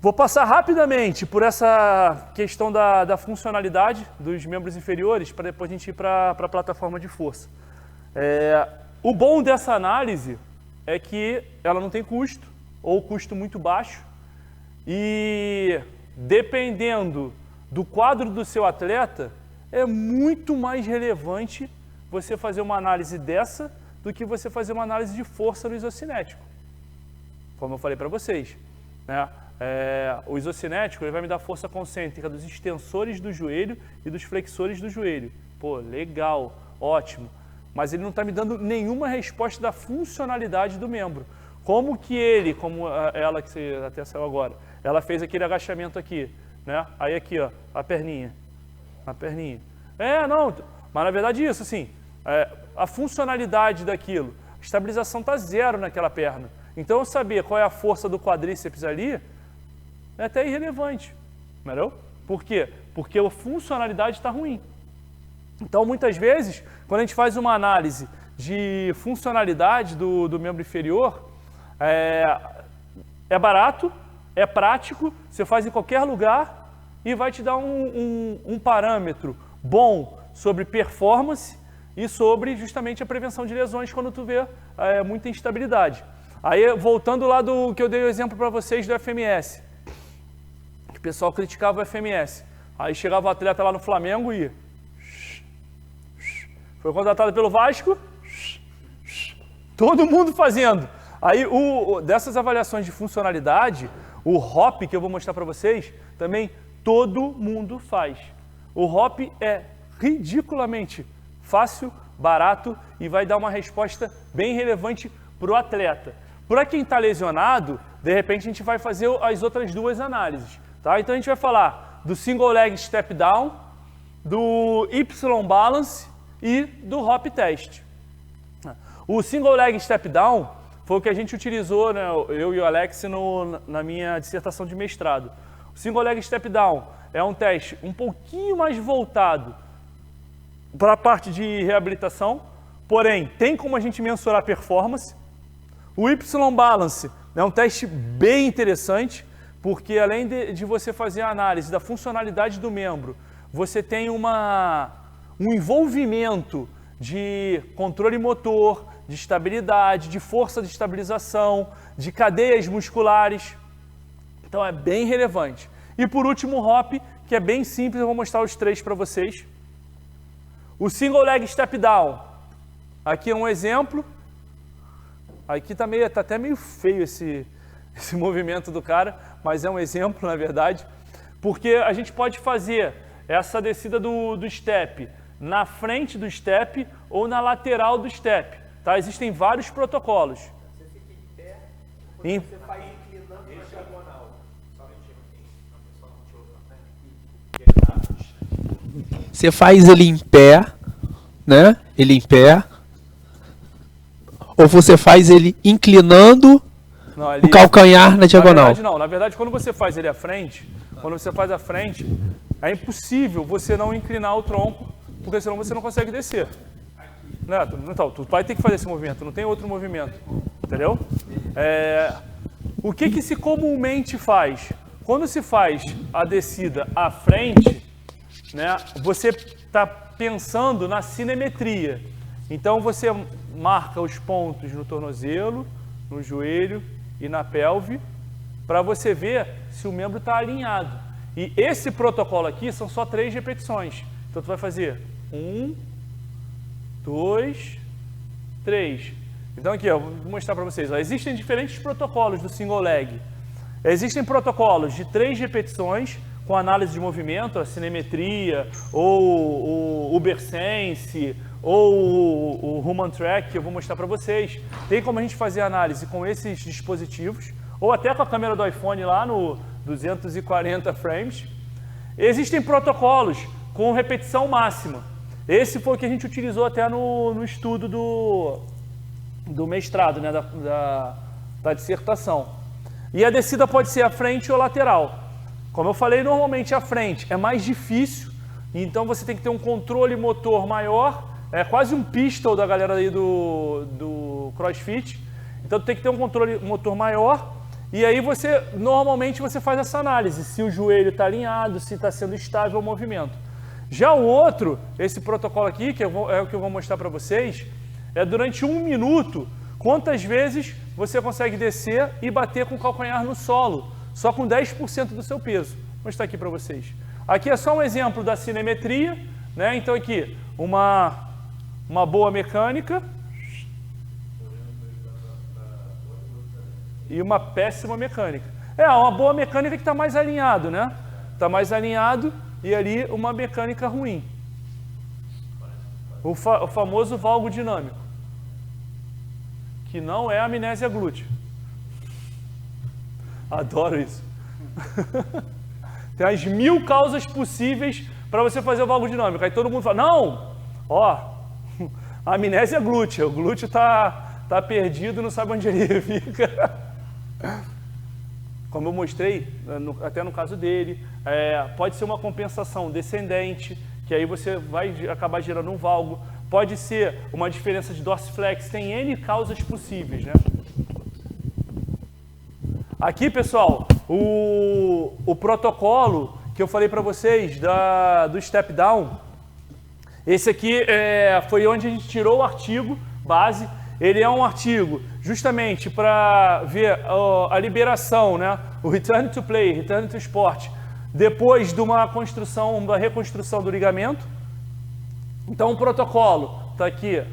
Vou passar rapidamente por essa questão da funcionalidade dos membros inferiores para depois a gente ir para a plataforma de força. O bom dessa análise é que ela não tem custo, ou custo muito baixo, e dependendo do quadro do seu atleta, é muito mais relevante você fazer uma análise dessa do que você fazer uma análise de força no isocinético, como eu falei para vocês, né? O isocinético ele vai me dar força concêntrica dos extensores do joelho e dos flexores do joelho. Pô, legal, ótimo. Mas ele não está me dando nenhuma resposta da funcionalidade do membro. Como que ele, como ela que você até saiu agora, ela fez aquele agachamento aqui, né? Aí aqui, ó, a perninha. Não, mas na verdade isso, assim, a funcionalidade daquilo, a estabilização está zero naquela perna. Então eu saber qual é a força do quadríceps ali é até irrelevante, entendeu? Por quê? Porque a funcionalidade está ruim. Então muitas vezes, quando a gente faz uma análise de funcionalidade do membro inferior, é barato, é prático, você faz em qualquer lugar e vai te dar um parâmetro bom sobre performance e sobre justamente a prevenção de lesões quando tu vê muita instabilidade. Aí, voltando lá do que eu dei o exemplo para vocês do FMS, que o pessoal criticava o FMS. Aí chegava o atleta lá no Flamengo e foi contratado pelo Vasco, todo mundo fazendo. Aí, dessas avaliações de funcionalidade, o HOP, que eu vou mostrar para vocês, também todo mundo faz. O HOP é ridiculamente fácil, barato e vai dar uma resposta bem relevante para o atleta. Para quem está lesionado, de repente a gente vai fazer as outras duas análises. Tá? Então a gente vai falar do Single Leg Step Down, do Y-Balance e do HOP Test. O Single Leg Step Down foi o que a gente utilizou, né, eu e o Alex, na minha dissertação de mestrado. O Single Leg Step Down é um teste um pouquinho mais voltado para a parte de reabilitação, porém tem como a gente mensurar a performance. O Y-Balance é um teste bem interessante, porque além de você fazer a análise da funcionalidade do membro, você tem um envolvimento de controle motor, de estabilidade, de força de estabilização, de cadeias musculares. Então é bem relevante. E por último o HOP, que é bem simples, eu vou mostrar os três para vocês. O Single Leg Step Down, aqui é um exemplo. Aqui tá até meio feio esse movimento do cara, mas é um exemplo, na verdade, porque a gente pode fazer essa descida do step na frente do step ou na lateral do step, tá? Existem vários protocolos. Você fica em pé, você faz inclinando na diagonal. Você faz ele em pé, né? Ele em pé. Ou você faz ele inclinando o calcanhar na diagonal? Na verdade, quando você faz ele à frente, é impossível você não inclinar o tronco, porque senão você não consegue descer. Né? Então, tu vai ter que fazer esse movimento, não tem outro movimento, entendeu? O que se comumente faz? Quando se faz a descida à frente, né, você está pensando na cinemetria. Então você marca os pontos no tornozelo, no joelho e na pelve, para você ver se o membro está alinhado. E esse protocolo aqui são só 3 repetições. Então tu vai fazer 1, 2, 3. Então aqui, ó, vou mostrar para vocês. Ó, existem diferentes protocolos do single leg. Existem protocolos de 3 repetições com análise de movimento, a cinemetria, ou o UberSense, ou o Human Track, que eu vou mostrar para vocês. Tem como a gente fazer análise com esses dispositivos, ou até com a câmera do iPhone lá no 240 frames. Existem protocolos com repetição máxima. Esse foi o que a gente utilizou até no estudo do mestrado, né, da dissertação. E a descida pode ser à frente ou lateral. Como eu falei, normalmente à frente é mais difícil, então você tem que ter um controle motor maior, é quase um pistol da galera aí do CrossFit. Então tem que ter um controle motor maior E aí normalmente você faz essa análise, se o joelho está alinhado, se está sendo estável o movimento. Já o outro, esse protocolo aqui, que é o que eu vou mostrar para vocês, é durante 1 minuto, quantas vezes você consegue descer e bater com o calcanhar no solo, só com 10% do seu peso. Vou mostrar aqui para vocês. Aqui é só um exemplo da cinemetria, né? Então aqui, uma boa mecânica e uma péssima mecânica. Uma boa mecânica que está mais alinhado, né? Está mais alinhado e ali uma mecânica ruim. O famoso valgo dinâmico, que não é amnésia glútea. Adoro isso. Tem as 1000 causas possíveis para você fazer o valgo dinâmico. Aí todo mundo fala, não, amnésia glútea. O glúteo tá perdido, não sabe onde ele fica. Como eu mostrei, até no caso dele, pode ser uma compensação descendente, que aí você vai acabar gerando um valgo. Pode ser uma diferença de dorsiflex, tem N causas possíveis, né? Aqui, pessoal, o protocolo que eu falei para vocês do step down, esse aqui foi onde a gente tirou o artigo base. Ele é um artigo justamente para ver a liberação, né? O return to play, return to sport, depois de uma reconstrução do ligamento. Então o protocolo está aqui.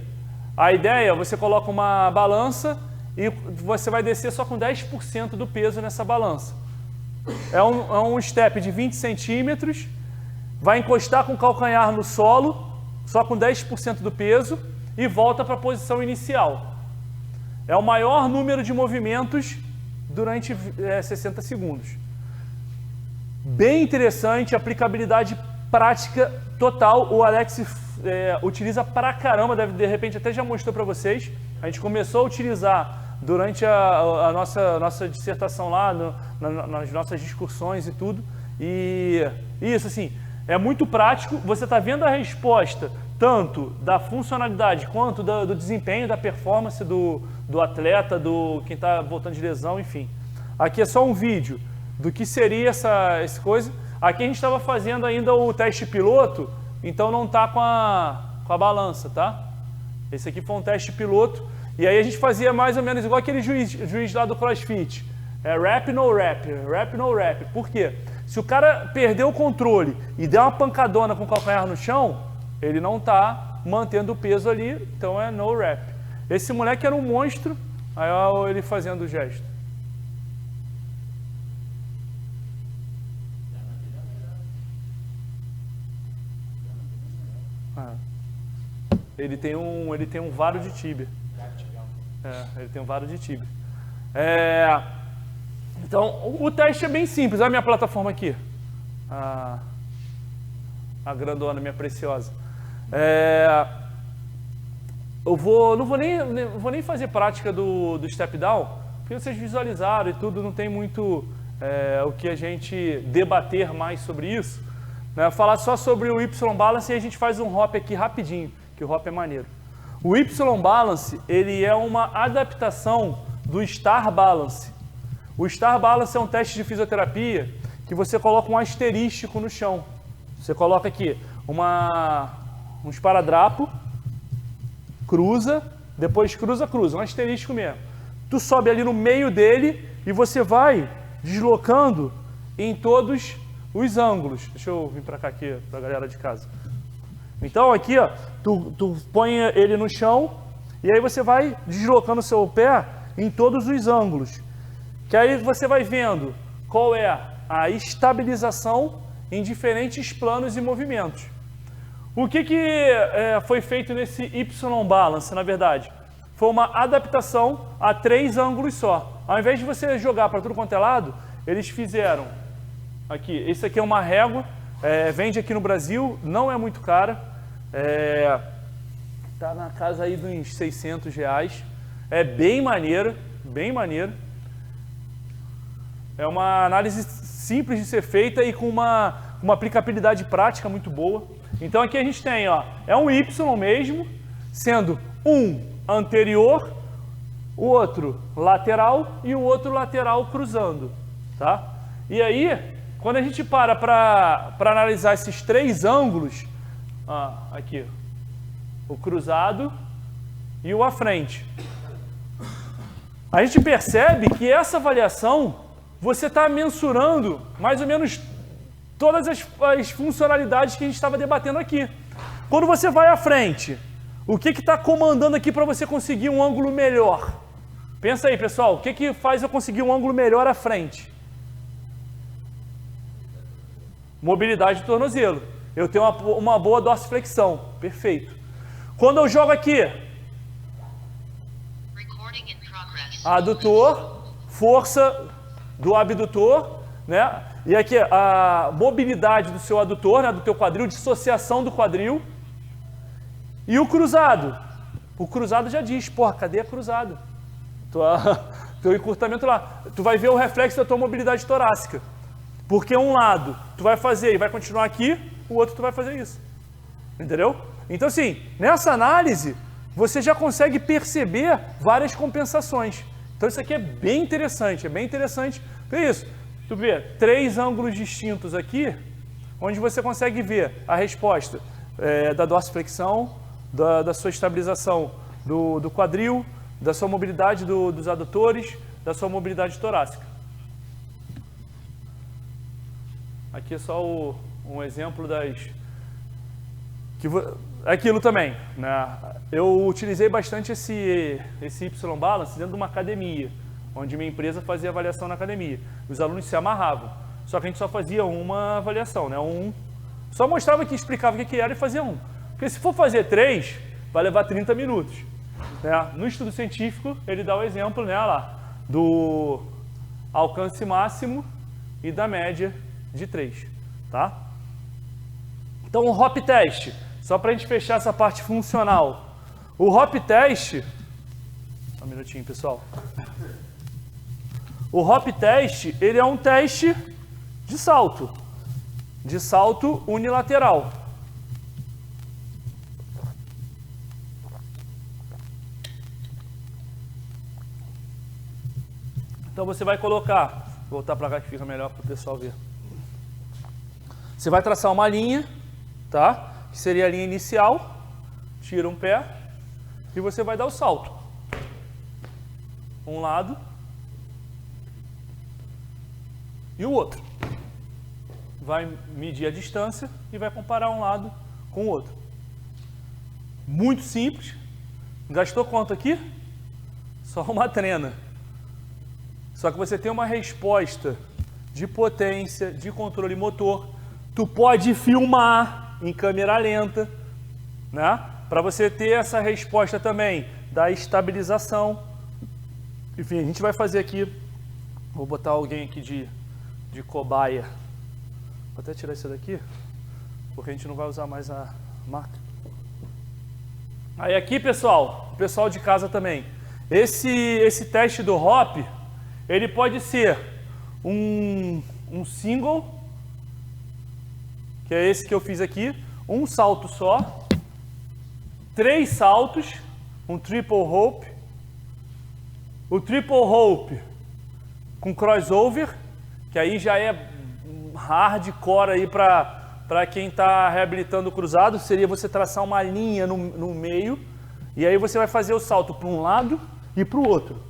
A ideia, você coloca uma balança e você vai descer só com 10% do peso nessa balança. É um step de 20 centímetros, vai encostar com o calcanhar no solo, só com 10% do peso, e volta para a posição inicial. É o maior número de movimentos durante 60 segundos. Bem interessante, aplicabilidade prática total. O Alex utiliza pra caramba, de repente até já mostrou para vocês. A gente começou a utilizar durante a nossa dissertação lá, nas nossas discussões e tudo. E isso, assim, é muito prático. Você está vendo a resposta tanto da funcionalidade quanto do desempenho, da performance do atleta, quem está voltando de lesão, enfim. Aqui é só um vídeo do que seria essa coisa. Aqui a gente estava fazendo ainda o teste piloto, então não está com a balança, tá? Esse aqui foi um teste piloto. E aí a gente fazia mais ou menos igual aquele juiz lá do CrossFit. Rap, no rap, rap, no rap. Por quê? Se o cara perdeu o controle e der uma pancadona com o calcanhar no chão, ele não está mantendo o peso ali, então é no rap. Esse moleque era um monstro, aí olha ele fazendo o gesto. Ele tem um varo de tíbia. Ele tem um varo de tíbia. Então, o teste é bem simples. Olha a minha plataforma aqui. A grandona, minha preciosa. Eu não vou nem fazer prática do step down, porque vocês visualizaram e tudo, não tem muito o que a gente debater mais sobre isso. Né? Falar só sobre o Y-Balance e a gente faz um hop aqui rapidinho, que o hop é maneiro. O Y-Balance, ele é uma adaptação do Star Balance. O Star Balance é um teste de fisioterapia que você coloca um asterístico no chão. Você coloca aqui um esparadrapo, cruza, depois cruza, um asterístico mesmo. Tu sobe ali no meio dele e você vai deslocando em todos os ângulos. Deixa eu vir para cá aqui, para a galera de casa. Então aqui, ó, tu põe ele no chão e aí você vai deslocando o seu pé em todos os ângulos. Que aí você vai vendo qual é a estabilização em diferentes planos e movimentos. O que foi feito nesse Y-Balance, na verdade? Foi uma adaptação a 3 ângulos só. Ao invés de você jogar para tudo quanto é lado, eles fizeram aqui. Esse aqui é uma régua, vende aqui no Brasil, não é muito cara. Tá na casa aí dos uns R$600. É bem maneira, bem maneira. É uma análise simples de ser feita e com uma aplicabilidade prática muito boa. Então aqui a gente tem, ó, é um Y mesmo, sendo um anterior, o outro lateral e o outro lateral cruzando, tá? E aí, quando a gente para analisar esses três ângulos, aqui, o cruzado e o à frente, a gente percebe que essa avaliação, você está mensurando mais ou menos todas as funcionalidades que a gente estava debatendo aqui. Quando você vai à frente, o que está comandando aqui para você conseguir um ângulo melhor? Pensa aí, pessoal, o que faz eu conseguir um ângulo melhor à frente? Mobilidade do tornozelo. Eu tenho uma boa dorsiflexão. Perfeito. Quando eu jogo aqui, adutor, força do abdutor, né? E aqui a mobilidade do seu adutor, né? Do teu quadril, dissociação do quadril. E o cruzado. O cruzado já diz, porra, cadê a cruzada? Teu encurtamento lá. Tu vai ver o reflexo da tua mobilidade torácica. Porque um lado tu vai fazer e vai continuar aqui, o outro tu vai fazer isso. Entendeu? Então assim, nessa análise, você já consegue perceber várias compensações. Então isso aqui é bem interessante, É isso. Tu vê três ângulos distintos aqui, onde você consegue ver a resposta da dorsiflexão, da sua estabilização do quadril, da sua mobilidade dos adutores, da sua mobilidade torácica. Aqui é só um exemplo aquilo também, né? Eu utilizei bastante esse Y-Balance dentro de uma academia, onde minha empresa fazia avaliação na academia. Os alunos se amarravam, só que a gente só fazia uma avaliação, né? Só mostrava que explicava o que era e fazia um. Porque se for fazer 3, vai levar 30 minutos. Né? No estudo científico, ele dá o exemplo, né, lá, do alcance máximo e da média de 3. Tá? Então, o hop test, só para a gente fechar essa parte funcional. O hop test... Só um minutinho, pessoal. O hop test, ele é um teste de salto unilateral. Então você vai colocar, vou voltar para cá que fica melhor para o pessoal ver. Você vai traçar uma linha, tá? Que seria a linha inicial, tira um pé e você vai dar o salto. Um lado e o outro. Vai medir a distância e vai comparar um lado com o outro. Muito simples. Gastou quanto aqui? Só uma trena. Só que você tem uma resposta de potência, de controle motor. Tu pode filmar em câmera lenta, né? Para você ter essa resposta também da estabilização. Enfim, a gente vai fazer aqui. Vou botar alguém aqui de cobaia. Vou até tirar isso daqui, porque a gente não vai usar mais a marca. Aí aqui, pessoal, o pessoal de casa também. Esse teste do hop, ele pode ser um single, que é esse que eu fiz aqui, um salto só, 3 saltos, um triple rope, o triple rope com crossover, que aí já é hardcore aí para quem está reabilitando o cruzado, seria você traçar uma linha no meio, e aí você vai fazer o salto para um lado e para o outro.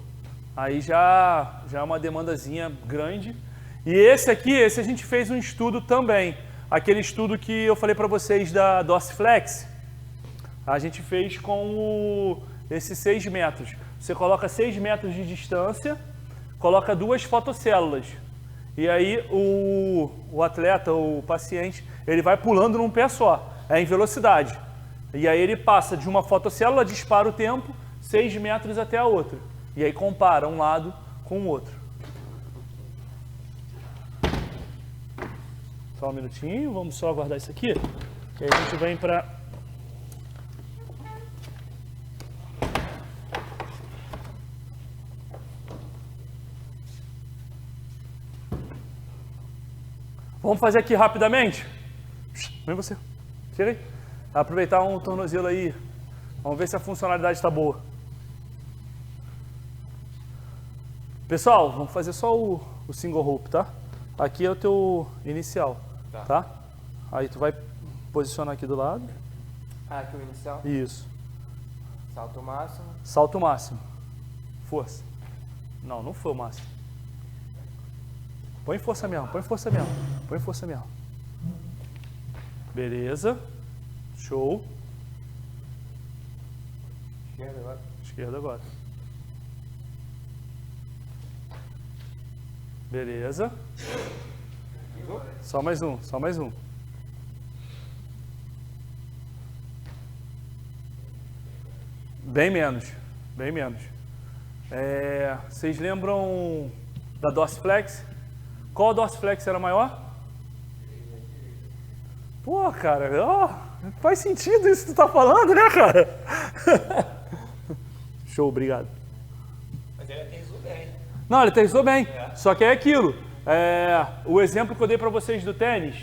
Aí já é uma demandazinha grande. E esse a gente fez um estudo também. Aquele estudo que eu falei para vocês da dorsiflex, a gente fez com esses 6 metros. Você coloca 6 metros de distância, coloca 2 fotocélulas. E aí o atleta, o paciente, ele vai pulando num pé só, em velocidade. E aí ele passa de uma fotocélula, dispara o tempo, 6 metros até a outra. E aí compara um lado com o outro. Só um minutinho, vamos só aguardar isso aqui, que aí a gente vem para... Vamos fazer aqui rapidamente? Vem você, chega aí. Aproveitar um tornozelo aí, vamos ver se a funcionalidade está boa. Pessoal, vamos fazer só o single rope, tá? Aqui é o teu inicial, tá? Aí tu vai posicionar aqui do lado. Ah, aqui o inicial. Isso. Salto máximo. Salto máximo. Força. Não foi o máximo. Põe força mesmo, põe força mesmo. Põe força mesmo. Beleza. Show. Esquerda agora. Esquerda agora. Beleza. Só mais um, só mais um. Bem menos, bem menos. Vocês lembram da dorsiflex? Qual dorsiflex era maior? Pô, cara, faz sentido isso que tu tá falando, né, cara? Show, obrigado. Mas ele aterrissou bem. Não, ele aterrissou bem, só que é aquilo. O exemplo que eu dei para vocês do tênis,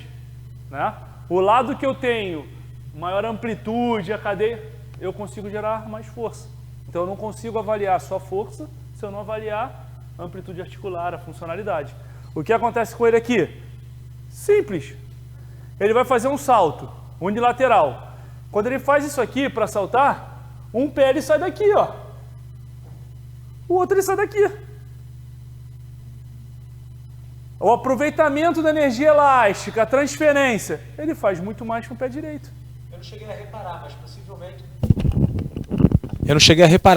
né? O lado que eu tenho maior amplitude, a cadeia, eu consigo gerar mais força. Então eu não consigo avaliar só força se eu não avaliar a amplitude articular, a funcionalidade. O que acontece com ele aqui? Simples. Ele vai fazer um salto unilateral. Quando ele faz isso aqui para saltar, um pé ele sai daqui, ó. O outro ele sai daqui. O aproveitamento da energia elástica, a transferência, ele faz muito mais com o pé direito. Eu não cheguei a reparar,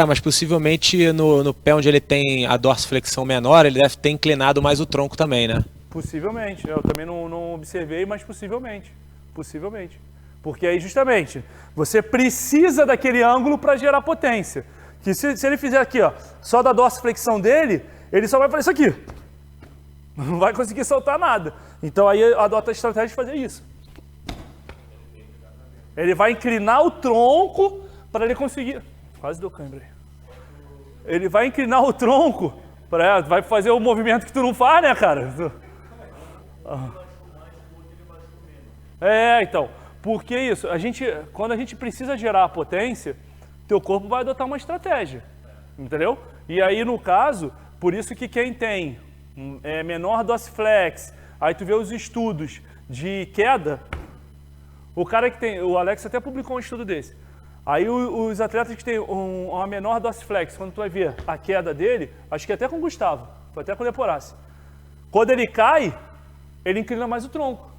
mas possivelmente... no pé onde ele tem a dorsiflexão menor, ele deve ter inclinado mais o tronco também, né? Possivelmente. Eu também não observei, mas possivelmente. Possivelmente. Porque aí, justamente, você precisa daquele ângulo para gerar potência. Que se ele fizer aqui, ó, só da dorsiflexão dele, ele só vai fazer isso aqui. Não vai conseguir soltar nada. Então aí adota a estratégia de fazer isso. Ele vai inclinar o tronco para ele conseguir... Quase deu câimbra aí. Ele vai inclinar o tronco, vai fazer o movimento que tu não faz, né, cara? Então, porque isso? Quando a gente precisa gerar a potência, teu corpo vai adotar uma estratégia, entendeu? E aí, no caso, por isso que quem tem menor dorsiflex, aí tu vê os estudos de queda, o cara que tem, o Alex até publicou um estudo desse. Aí os atletas que têm uma menor dorsiflex, quando tu vai ver a queda dele, acho que até com o Gustavo, foi até com o Leporace. Quando ele cai, ele inclina mais o tronco.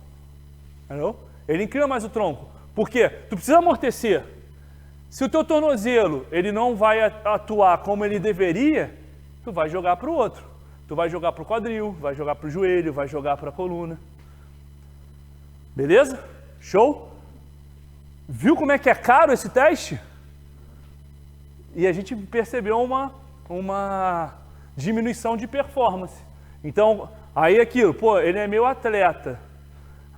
Entendeu? Ele inclina mais o tronco. Por quê? Tu precisa amortecer. Se o teu tornozelo ele não vai atuar como ele deveria, tu vai jogar para o outro. Tu vai jogar para o quadril, vai jogar para o joelho, vai jogar para a coluna. Beleza? Show? Viu como é que é caro esse teste? E a gente percebeu uma diminuição de performance. Então, aí aquilo, pô, ele é meu atleta.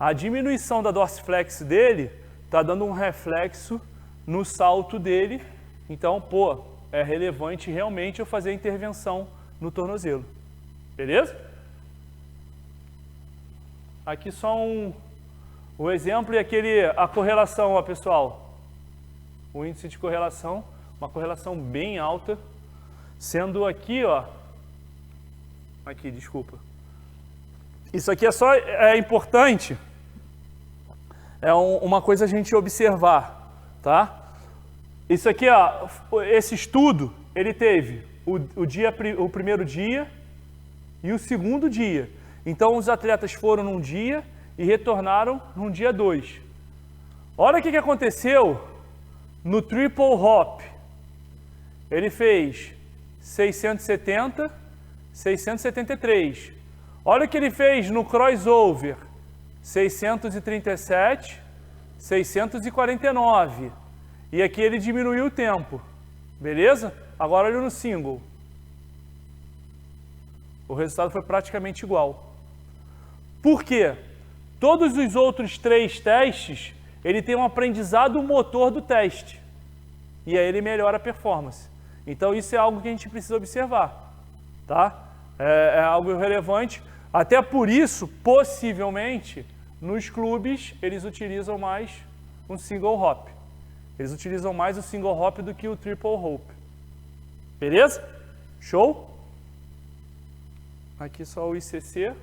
A diminuição da dorsiflex dele está dando um reflexo no salto dele. Então, pô, é relevante realmente eu fazer a intervenção no tornozelo. Beleza? Aqui só o exemplo e a correlação, ó, pessoal. O índice de correlação, uma correlação bem alta, sendo aqui, ó. Aqui, desculpa. Isso aqui é importante, uma coisa a gente observar, tá? Isso aqui, ó, esse estudo, ele teve o primeiro dia e o segundo dia. Então, os atletas foram num dia e retornaram no dia 2. Olha o que aconteceu no triple hop. Ele fez 670, 673. Olha o que ele fez no crossover. 637, 649. E aqui ele diminuiu o tempo. Beleza? Agora olha no single. O resultado foi praticamente igual. Por quê? Todos os outros 3 testes, ele tem um aprendizado motor do teste. E aí ele melhora a performance. Então isso é algo que a gente precisa observar. Tá? É algo relevante. Até por isso, possivelmente, nos clubes, eles utilizam mais um single hop. Eles utilizam mais o single hop do que o triple hop. Beleza? Show? Aqui só o ICC.